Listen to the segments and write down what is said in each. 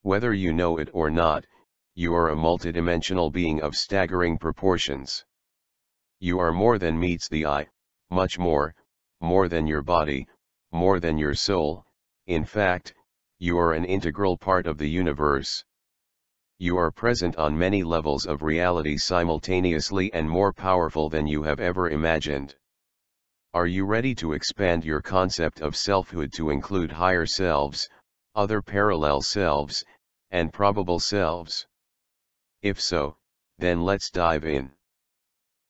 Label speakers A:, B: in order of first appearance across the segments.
A: Whether you know it or not, you are a multidimensional being of staggering proportions. You are more than meets the eye, much more than your body, more than your soul. In fact, you are an integral part of the universe. You are present on many levels of reality simultaneously and more powerful than you have ever imagined. Are you ready to expand your concept of selfhood to include higher selves, other parallel selves, and probable selves? If so, then let's dive in.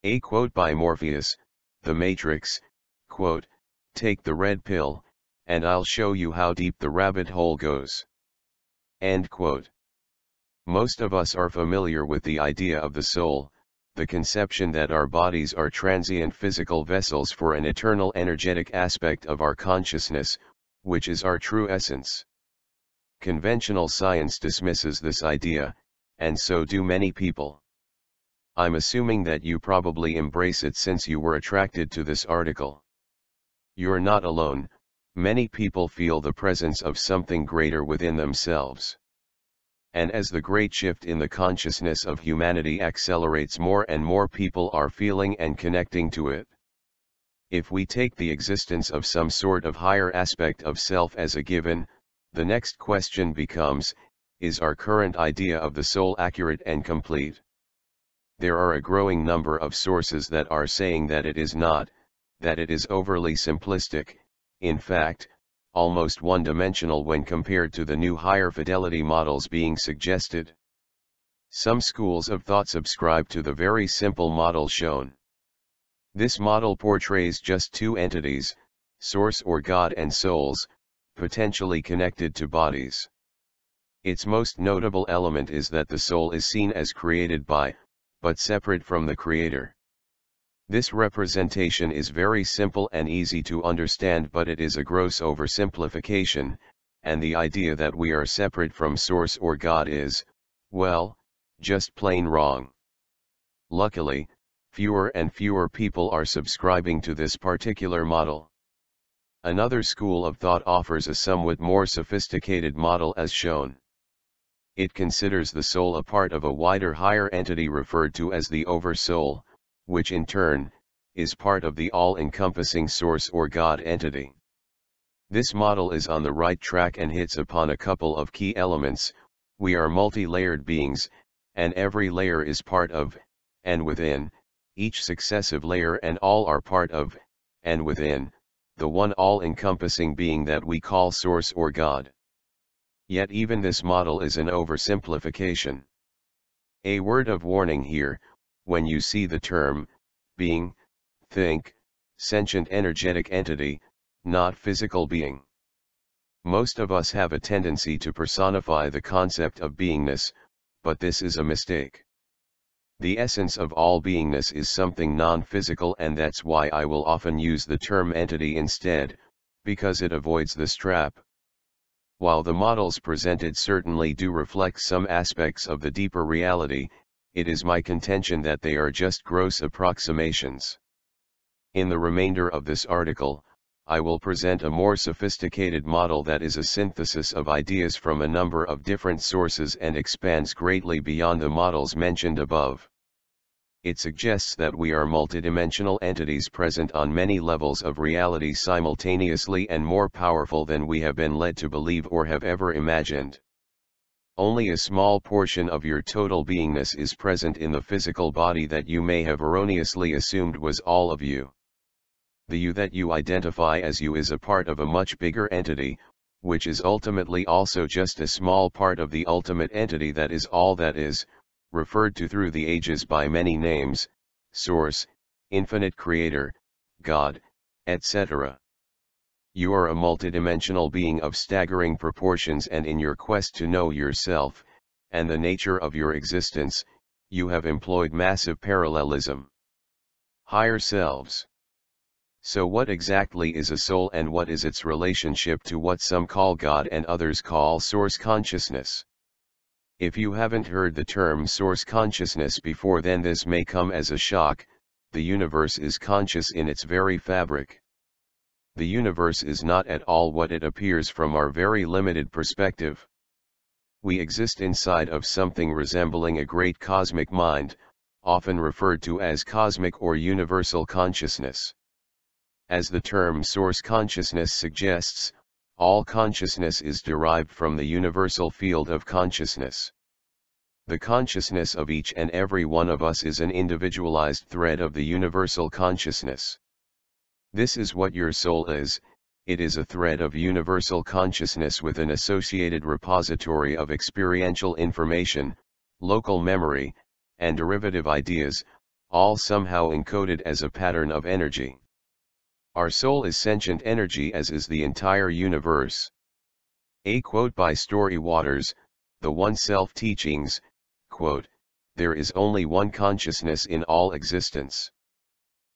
A: A quote by Morpheus, The Matrix, quote, "Take the red pill, and I'll show you how deep the rabbit hole goes." End quote. Most of us are familiar with the idea of the soul, the conception that our bodies are transient physical vessels for an eternal energetic aspect of our consciousness, which is our true essence. Conventional science dismisses this idea, and so do many people. I'm assuming that you probably embrace it since you were attracted to this article. You're not alone. Many people feel the presence of something greater within themselves. And as the great shift in the consciousness of humanity accelerates, more and more people are feeling and connecting to it. If we take the existence of some sort of higher aspect of self as a given, the next question becomes, is our current idea of the soul accurate and complete? There are a growing number of sources that are saying that it is not, that it is overly simplistic, in fact, almost one-dimensional when compared to the new higher fidelity models being suggested. Some schools of thought subscribe to the very simple model shown. This model portrays just two entities, source or God and souls, potentially connected to bodies. Its most notable element is that the soul is seen as created by, but separate from the Creator. This representation is very simple and easy to understand, but it is a gross oversimplification, and the idea that we are separate from Source or God is, well, just plain wrong. Luckily, fewer and fewer people are subscribing to this particular model. Another school of thought offers a somewhat more sophisticated model as shown. It considers the soul a part of a wider higher entity referred to as the Oversoul, which in turn, is part of the all-encompassing Source or God entity. This model is on the right track and hits upon a couple of key elements. We are multi-layered beings, and every layer is part of, and within, each successive layer, and all are part of, and within, the one all-encompassing being that we call Source or God. Yet even this model is an oversimplification. A word of warning here: when you see the term, being, think, sentient energetic entity, not physical being. Most of us have a tendency to personify the concept of beingness, but this is a mistake. The essence of all beingness is something non-physical, and that's why I will often use the term entity instead, because it avoids the strap. While the models presented certainly do reflect some aspects of the deeper reality, it is my contention that they are just gross approximations. In the remainder of this article, I will present a more sophisticated model that is a synthesis of ideas from a number of different sources and expands greatly beyond the models mentioned above. It suggests that we are multidimensional entities present on many levels of reality simultaneously and more powerful than we have been led to believe or have ever imagined. Only a small portion of your total beingness is present in the physical body that you may have erroneously assumed was all of you. The you that you identify as you is a part of a much bigger entity, which is ultimately also just a small part of the ultimate entity that is all that is, referred to through the ages by many names: Source, Infinite Creator, God, etc. You are a multidimensional being of staggering proportions, and in your quest to know yourself, and the nature of your existence, you have employed massive parallelism. Higher selves. So what exactly is a soul, and what is its relationship to what some call God and others call Source consciousness? If you haven't heard the term Source consciousness before, then this may come as a shock. The universe is conscious in its very fabric. The universe is not at all what it appears from our very limited perspective. We exist inside of something resembling a great cosmic mind, often referred to as cosmic or universal consciousness. As the term source consciousness suggests, all consciousness is derived from the universal field of consciousness. The consciousness of each and every one of us is an individualized thread of the universal consciousness. This is what your soul is. It is a thread of universal consciousness with an associated repository of experiential information, local memory, and derivative ideas, all somehow encoded as a pattern of energy. Our soul is sentient energy, as is the entire universe. A quote by Story Waters, The One Self Teachings, quote, "There is only one consciousness in all existence.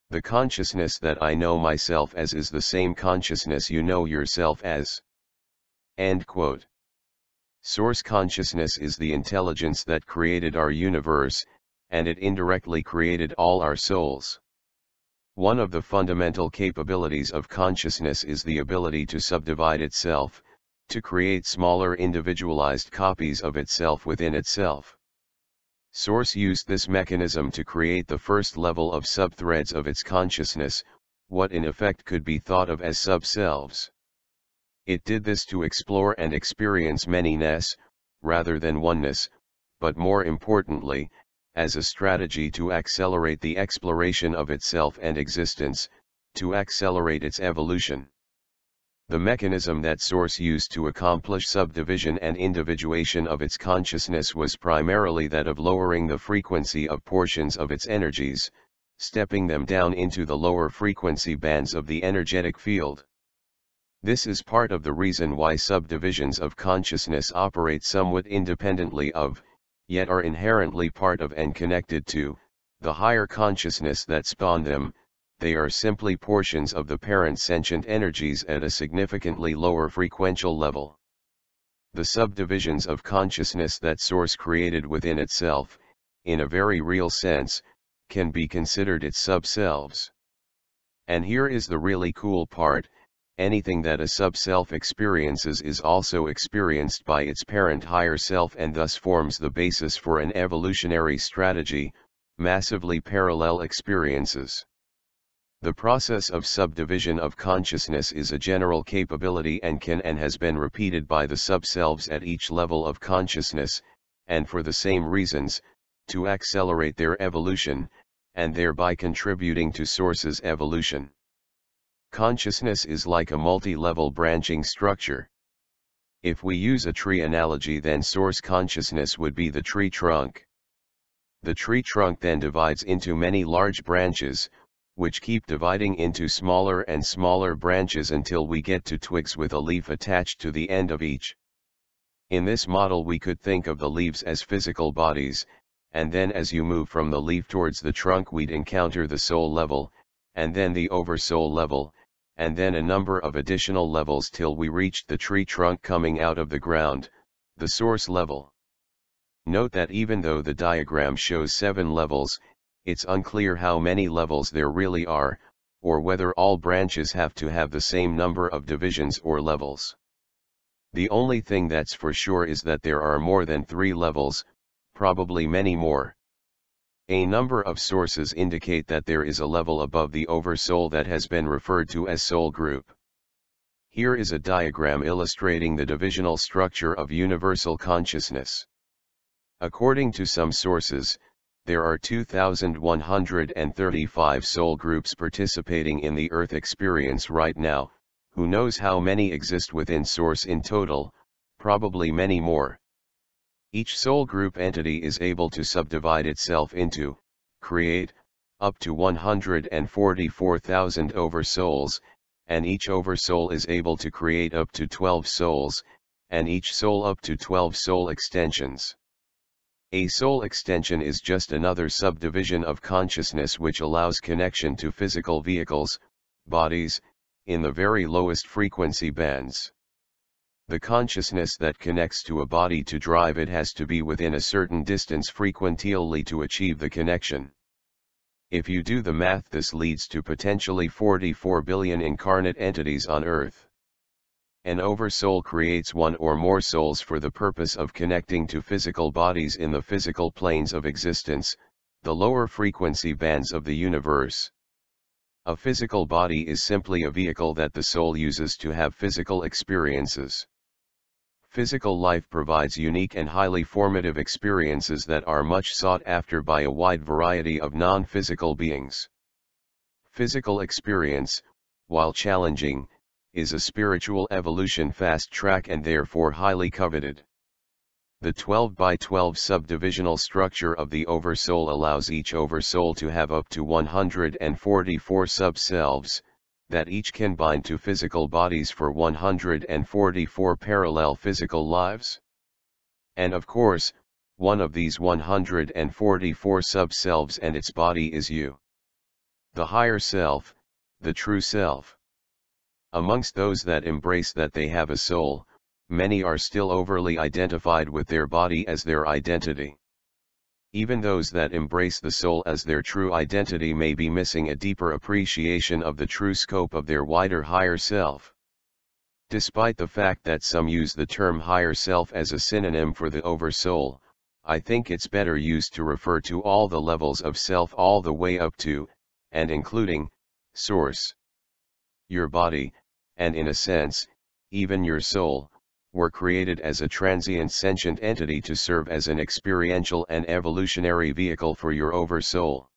A: The consciousness that I know myself as is the same consciousness you know yourself as." End quote. Source consciousness is the intelligence that created our universe, and it indirectly created all our souls. One of the fundamental capabilities of consciousness is the ability to subdivide itself, to create smaller individualized copies of itself within itself. Source used this mechanism to create the first level of subthreads of its consciousness, what in effect could be thought of as sub-selves. It did this to explore and experience manyness, rather than oneness, but more importantly, as a strategy to accelerate the exploration of itself and existence, to accelerate its evolution. The mechanism that Source used to accomplish subdivision and individuation of its consciousness was primarily that of lowering the frequency of portions of its energies, stepping them down into the lower frequency bands of the energetic field. This is part of the reason why subdivisions of consciousness operate somewhat independently of, yet are inherently part of and connected to, the higher consciousness that spawned them. They are simply portions of the parent sentient energies at a significantly lower frequential level. The subdivisions of consciousness that Source created within itself, in a very real sense, can be considered its sub-selves. And here is the really cool part: anything that a sub-self experiences is also experienced by its parent higher self, and thus forms the basis for an evolutionary strategy, massively parallel experiences. The process of subdivision of consciousness is a general capability and can and has been repeated by the sub-selves at each level of consciousness, and for the same reasons, to accelerate their evolution, and thereby contributing to Source's evolution. Consciousness is like a multi-level branching structure. If we use a tree analogy, then Source consciousness would be the tree trunk. The tree trunk then divides into many large branches, which keep dividing into smaller and smaller branches until we get to twigs with a leaf attached to the end of each. In this model we could think of the leaves as physical bodies, and then as you move from the leaf towards the trunk we'd encounter the soul level, and then the oversoul level, and then a number of additional levels till we reached the tree trunk coming out of the ground, the source level. Note that even though the diagram shows 7 levels, it's unclear how many levels there really are, or whether all branches have to have the same number of divisions or levels. The only thing that's for sure is that there are more than 3 levels, probably many more. A number of sources indicate that there is a level above the oversoul that has been referred to as soul group. Here is a diagram illustrating the divisional structure of universal consciousness. According to some sources, there are 2,135 soul groups participating in the Earth experience right now. Who knows how many exist within Source in total? Probably many more. Each soul group entity is able to subdivide itself into, create, up to 144,000 oversouls, and each oversoul is able to create up to 12 souls, and each soul up to 12 soul extensions. A soul extension is just another subdivision of consciousness which allows connection to physical vehicles, bodies, in the very lowest frequency bands. The consciousness that connects to a body to drive it has to be within a certain distance frequentially to achieve the connection. If you do the math, this leads to potentially 44 billion incarnate entities on Earth. An oversoul creates one or more souls for the purpose of connecting to physical bodies in the physical planes of existence, the lower frequency bands of the universe. A physical body is simply a vehicle that the soul uses to have physical experiences. Physical life provides unique and highly formative experiences that are much sought after by a wide variety of non-physical beings. Physical experience, while challenging, is a spiritual evolution fast track and therefore highly coveted. The 12 by 12 subdivisional structure of the oversoul allows each oversoul to have up to 144 sub-selves, that each can bind to physical bodies for 144 parallel physical lives. And of course, one of these 144 sub-selves and its body is you. The higher self, the true self. Amongst those that embrace that they have a soul, many are still overly identified with their body as their identity. Even those that embrace the soul as their true identity may be missing a deeper appreciation of the true scope of their wider higher self. Despite the fact that some use the term higher self as a synonym for the oversoul, I think it's better used to refer to all the levels of self all the way up to, and including, source. Your body, and in a sense, even your soul, were created as a transient sentient entity to serve as an experiential and evolutionary vehicle for your oversoul.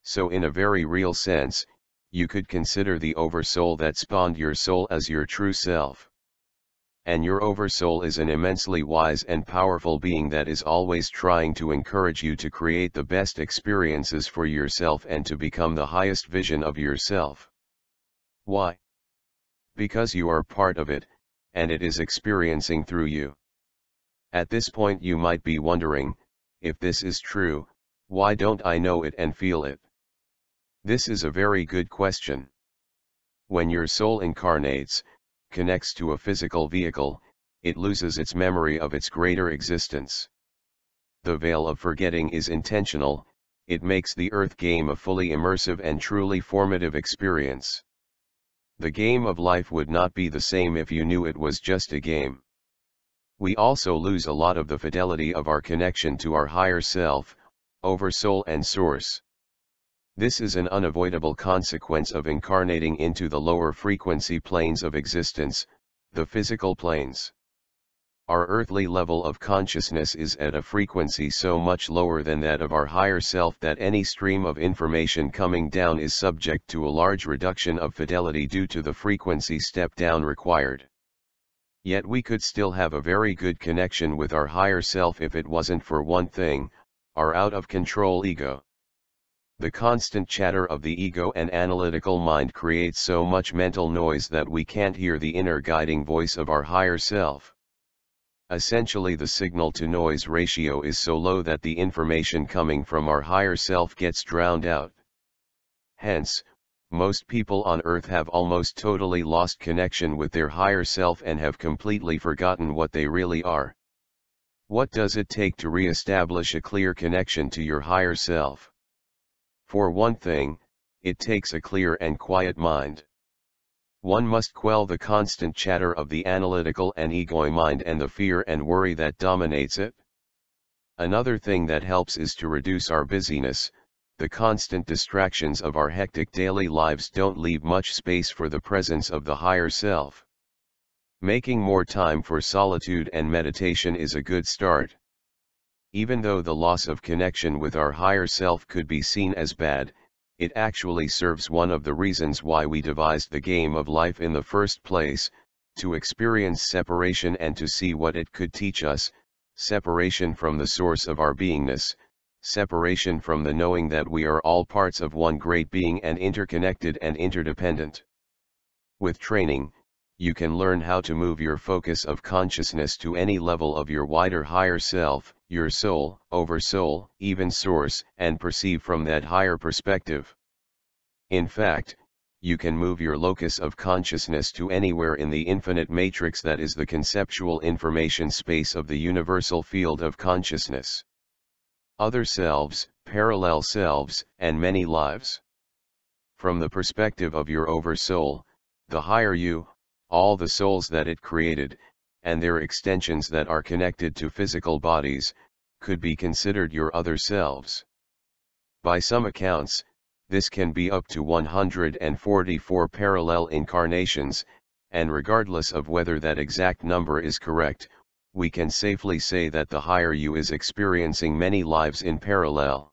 A: So in a very real sense, you could consider the oversoul that spawned your soul as your true self. And your oversoul is an immensely wise and powerful being that is always trying to encourage you to create the best experiences for yourself and to become the highest vision of yourself. Why? Because you are part of it, and it is experiencing through you. At this point you might be wondering, if this is true, why don't I know it and feel it? This is a very good question. When your soul incarnates, connects to a physical vehicle, it loses its memory of its greater existence. The veil of forgetting is intentional, it makes the earth game a fully immersive and truly formative experience. The game of life would not be the same if you knew it was just a game. We also lose a lot of the fidelity of our connection to our higher self, oversoul and source. This is an unavoidable consequence of incarnating into the lower frequency planes of existence, the physical planes. Our earthly level of consciousness is at a frequency so much lower than that of our higher self that any stream of information coming down is subject to a large reduction of fidelity due to the frequency step down required. Yet we could still have a very good connection with our higher self if it wasn't for one thing, our out-of-control ego. The constant chatter of the ego and analytical mind creates so much mental noise that we can't hear the inner guiding voice of our higher self. Essentially, the signal-to-noise ratio is so low that the information coming from our higher self gets drowned out. Hence, most people on Earth have almost totally lost connection with their higher self and have completely forgotten what they really are. What does it take to re-establish a clear connection to your higher self? For one thing, it takes a clear and quiet mind. One must quell the constant chatter of the analytical and ego mind and the fear and worry that dominates it. Another thing that helps is to reduce our busyness. The constant distractions of our hectic daily lives don't leave much space for the presence of the higher self. Making more time for solitude and meditation is a good start. Even though the loss of connection with our higher self could be seen as bad, it actually serves one of the reasons why we devised the game of life in the first place, to experience separation and to see what it could teach us, separation from the source of our beingness, separation from the knowing that we are all parts of one great being and interconnected and interdependent. With training, you can learn how to move your focus of consciousness to any level of your wider higher self, your soul, oversoul, even source, and perceive from that higher perspective. In fact, you can move your locus of consciousness to anywhere in the infinite matrix that is the conceptual information space of the universal field of consciousness. Other selves, parallel selves, and many lives. From the perspective of your oversoul, the higher you, all the souls that it created, and their extensions that are connected to physical bodies, could be considered your other selves. By some accounts, this can be up to 144 parallel incarnations, and regardless of whether that exact number is correct, we can safely say that the higher you is experiencing many lives in parallel.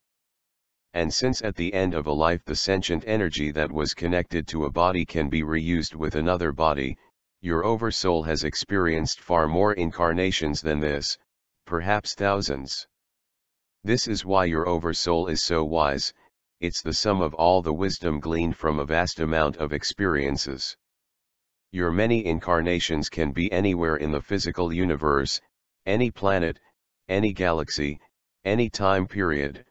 A: And since at the end of a life the sentient energy that was connected to a body can be reused with another body, your oversoul has experienced far more incarnations than this, perhaps thousands. This is why your oversoul is so wise. It's the sum of all the wisdom gleaned from a vast amount of experiences. Your many incarnations can be anywhere in the physical universe, any planet, any galaxy, any time period,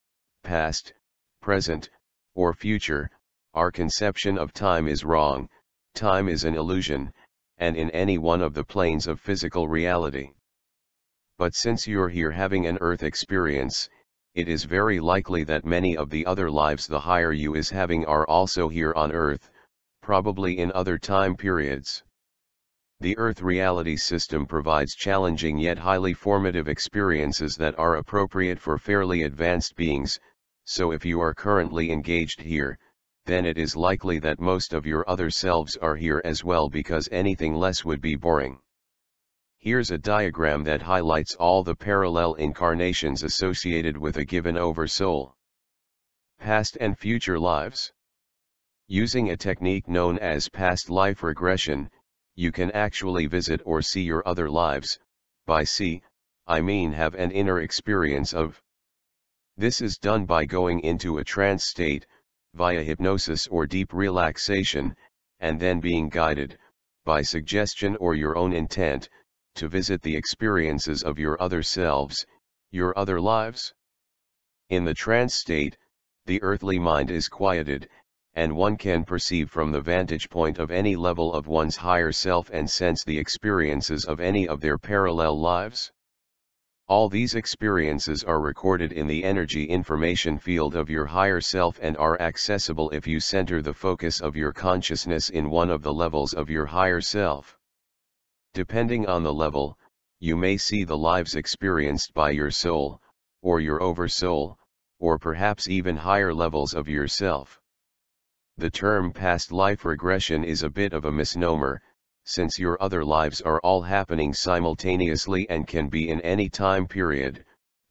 A: past, present, or future. Our conception of time is wrong. Time is an illusion, and in any one of the planes of physical reality. But since you're here having an Earth experience, it is very likely that many of the other lives the higher you is having are also here on Earth, probably in other time periods. The Earth reality system provides challenging yet highly formative experiences that are appropriate for fairly advanced beings, so if you are currently engaged here, then it is likely that most of your other selves are here as well, because anything less would be boring. Here's a diagram that highlights all the parallel incarnations associated with a given oversoul. Past and future lives. Using a technique known as past life regression, you can actually visit or see your other lives. By see, I mean have an inner experience of. This is done by going into a trance state, via hypnosis or deep relaxation, and then being guided, by suggestion or your own intent, to visit the experiences of your other selves, your other lives. In the trance state, the earthly mind is quieted, and one can perceive from the vantage point of any level of one's higher self and sense the experiences of any of their parallel lives. All these experiences are recorded in the energy information field of your higher self and are accessible if you center the focus of your consciousness in one of the levels of your higher self. Depending on the level, you may see the lives experienced by your soul, or your oversoul, or perhaps even higher levels of yourself. The term past life regression is a bit of a misnomer, since your other lives are all happening simultaneously and can be in any time period,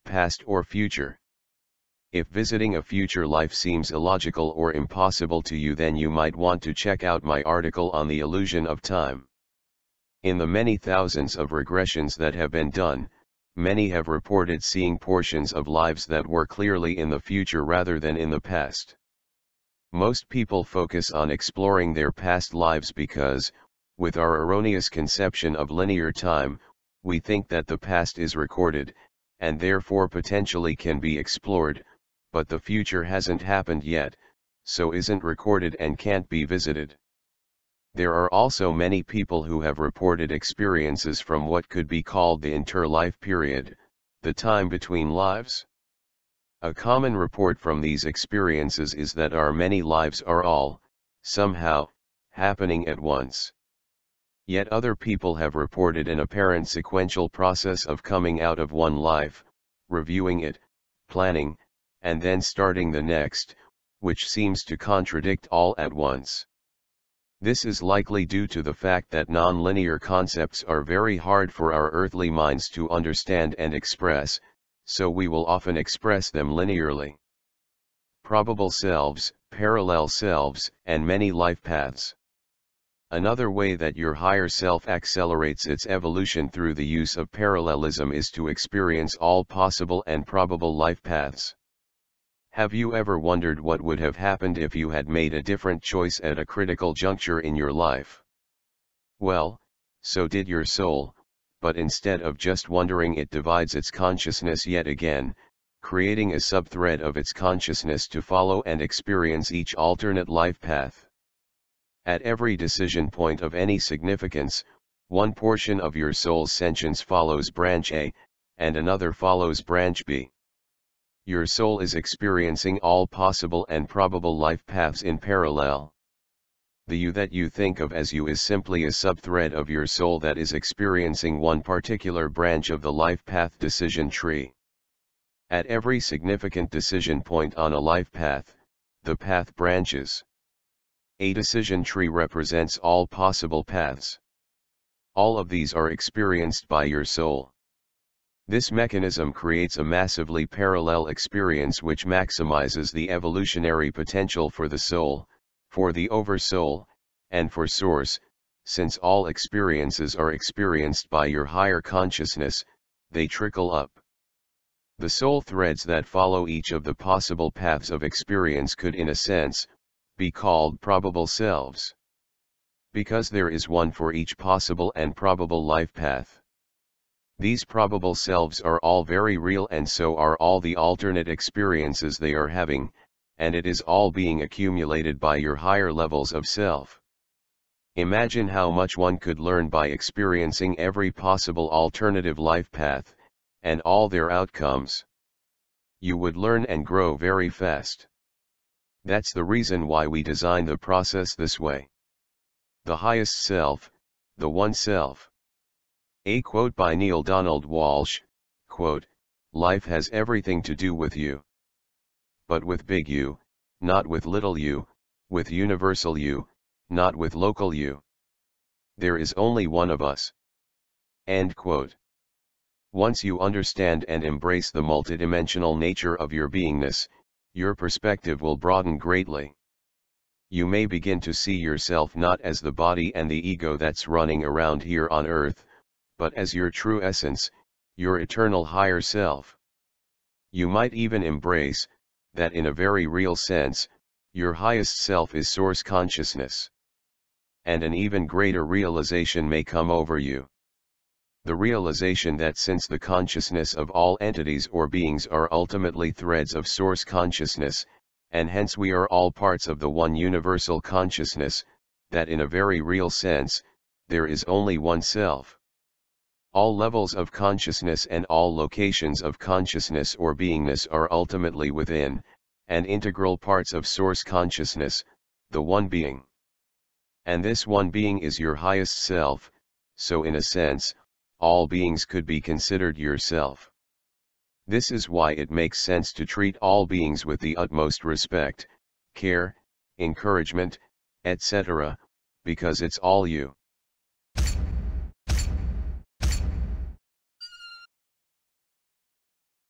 A: past or future. If visiting a future life seems illogical or impossible to you, then you might want to check out my article on the illusion of time. In the many thousands of regressions that have been done, many have reported seeing portions of lives that were clearly in the future rather than in the past. Most people focus on exploring their past lives because, with our erroneous conception of linear time, we think that the past is recorded, and therefore potentially can be explored, but the future hasn't happened yet, so isn't recorded and can't be visited. There are also many people who have reported experiences from what could be called the interlife period, the time between lives. A common report from these experiences is that our many lives are all, somehow, happening at once. Yet other people have reported an apparent sequential process of coming out of one life, reviewing it, planning, and then starting the next, which seems to contradict all at once. This is likely due to the fact that non-linear concepts are very hard for our earthly minds to understand and express, so we will often express them linearly. Probable selves, parallel selves, and many life paths. Another way that your higher self accelerates its evolution through the use of parallelism is to experience all possible and probable life paths. Have you ever wondered what would have happened if you had made a different choice at a critical juncture in your life? Well, so did your soul, but instead of just wondering, it divides its consciousness yet again, creating a sub-thread of its consciousness to follow and experience each alternate life path. At every decision point of any significance, one portion of your soul's sentience follows branch A, and another follows branch B. Your soul is experiencing all possible and probable life paths in parallel. The you that you think of as you is simply a subthread of your soul that is experiencing one particular branch of the life path decision tree. At every significant decision point on a life path, the path branches. A decision tree represents all possible paths. All of these are experienced by your soul. This mechanism creates a massively parallel experience which maximizes the evolutionary potential for the soul, for the oversoul, and for source. Since all experiences are experienced by your higher consciousness, they trickle up. The soul threads that follow each of the possible paths of experience could, in a sense, be called probable selves. Because there is one for each possible and probable life path. These probable selves are all very real, and so are all the alternate experiences they are having, and it is all being accumulated by your higher levels of self. Imagine how much one could learn by experiencing every possible alternative life path, and all their outcomes. You would learn and grow very fast. That's the reason why we design the process this way. The highest self, the one self. A quote by Neil Donald Walsh, quote, "Life has everything to do with you. But with big you, not with little you, with universal you, not with local you. There is only one of us." End quote. Once you understand and embrace the multidimensional nature of your beingness, your perspective will broaden greatly. You may begin to see yourself not as the body and the ego that's running around here on earth, but as your true essence, your eternal higher self. You might even embrace, that in a very real sense, your highest self is source consciousness. And an even greater realization may come over you. The realization that since the consciousness of all entities or beings are ultimately threads of source consciousness, and hence we are all parts of the one universal consciousness, that in a very real sense, there is only one self. All levels of consciousness and all locations of consciousness or beingness are ultimately within, and integral parts of source consciousness, the one being. And this one being is your highest self, so in a sense, all beings could be considered yourself. This is why it makes sense to treat all beings with the utmost respect, care, encouragement, etc., because it's all you.